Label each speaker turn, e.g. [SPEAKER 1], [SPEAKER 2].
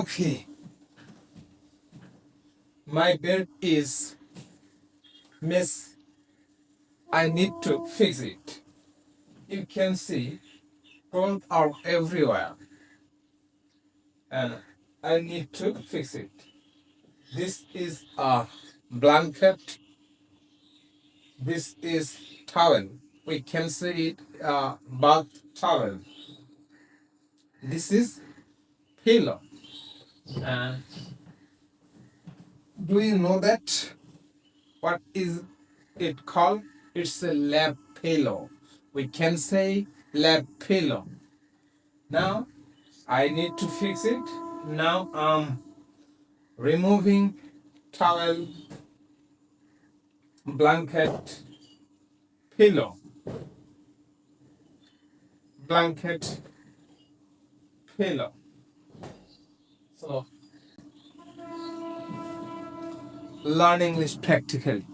[SPEAKER 1] Okay, my bed is mess. I need to fix it. You can see clothes are everywhere, and I need to fix it. This is a blanket. This is towel. We can see it bath towel. This is pillow. And do you know that? What is it called? It's a lap pillow. We can say lap pillow. Now I need to fix it. Now I'm removing towel, blanket, pillow, blanket, pillow. So learn English practically.